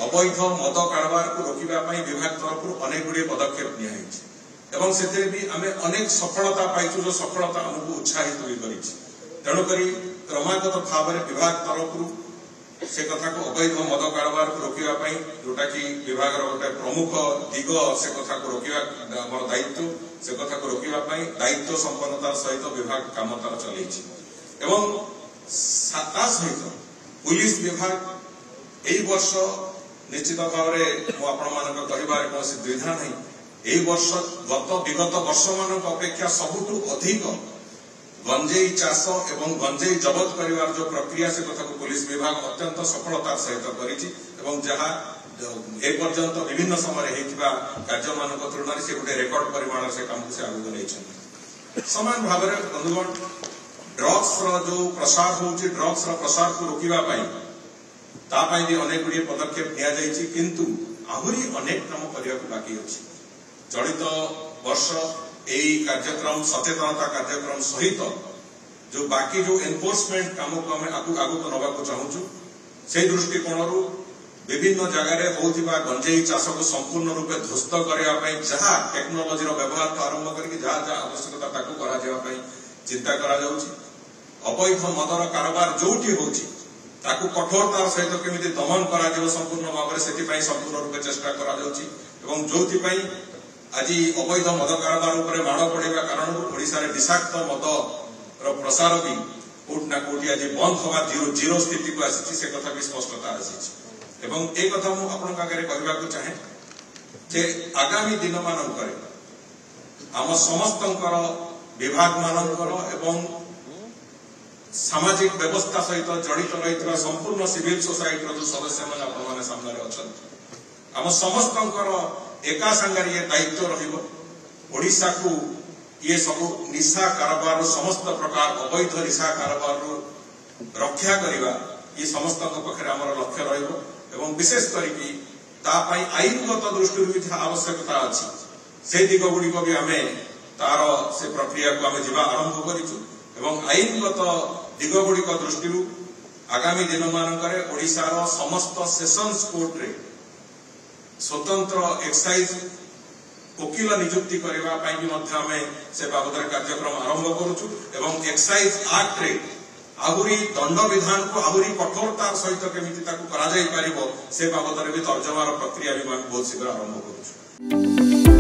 अवैध मद कारबार को रोकवा विभाग तरफ अनेक गुड़े पदक्षेप निया से भी आम अनेक सफलता पाइचु जो सफलता आमको उत्साहित भी कर तेणुक क्रमागत भाव में विभाग तरफ से कथा को अवैध मद कारबार को रोकवा जोटा कि विभाग गोटे प्रमुख दिग से कथा को रोकवा आम दायित्व से कथा को रोकवा दायित्व संपन्नतार सहित विभाग काम तार चलई सहित पुलिस विभाग यही वर्ष निश्चित भाव में कहबार कौन द्विधा नहीं यही वर्ष विगत वर्ष मान अपेक्षा सबुठू अधिक गंजेई चाष एवं गंजेई जबत कर जो प्रक्रिया से कथा को पुलिस विभाग अत्यंत सफलतार सहित करपर्यंत विभिन्न समय कार्य मान तुलन से गोटे रेकर्ड परिमाण से काम से आगे नहीं समान भाव में बंधुगण ड्रग्स जो प्रसार हो ड्रग्स प्रसार को रोकवा तापाई भी अनेक गुड़िए पदक्षेप नि किंतु आहरी अनेक काम करने बाकी अच्छी चलित वर्ष यही कार्यक्रम सचेतनता कार्यक्रम सहित जो बाकी जो एनफोर्समेंट काम को आम आगू नवा चाहूँ से दृष्टिकोण विभिन्न जगार होता गंजेई चाष को संपूर्ण रूपे ध्वस्त करने जहाँ टेक्नोलोजी व्यवहार तो आरंभ करके जहाँ जहाँ आवश्यकता चिंता करा अवैध मदर कारबार जोटी होची ताकू कठोरतार सहित केमिति दमन करा संपूर्ण भाव में से संपूर्ण रूपे चेष्टा करा जो आज अवैध मद कारबार उपरे माड़ पड़ा कारण ओडिशा रे विषाक्त मद प्रसार भी कोटना कोटी आज बंद हवा जीरो स्थिति को आसी से कथा भी स्पष्टता आसी एक कथा मुझे आपन आगे कहवाक चाहे जे आगामी दिन मानकर आम समस्त विभाग मानकर एवं सामाजिक व्यवस्था सहित जड़ित रही संपूर्ण सिविल सोसाइटी जो सदस्य मैंने सामने अच्छा आम समस्त एका संगार ये दायित्व रहा को ये सब निशा कारबार समस्त प्रकार अवैध निशा कारबार रक्षा करने ये समस्त पाखे आम लक्ष्य रही विशेष करके आईनगत दृष्टि भी जहाँ आवश्यकता अच्छी से दिग गुड़िक भी आम तार से प्रक्रिया को आम जा आरंभ करूँ आईनगत दिग गुड़िक दृष्टि आगामी दिन मानकर ओडिशार समस्त सेशंस कोर्ट रे स्वतंत्र एक्साइज वकील नियुक्ति करने से बाबद कार्यक्रम आरंभ करुचु एक्साइज एक्ट रे आहुरी दंड विधान को आहुरी कठोरतार सहित केमिति ताकू करा जाई परिबो से बाबद भी तर्जमार प्रक्रिया भी बहुत शीघ्र आरंभ करुचु।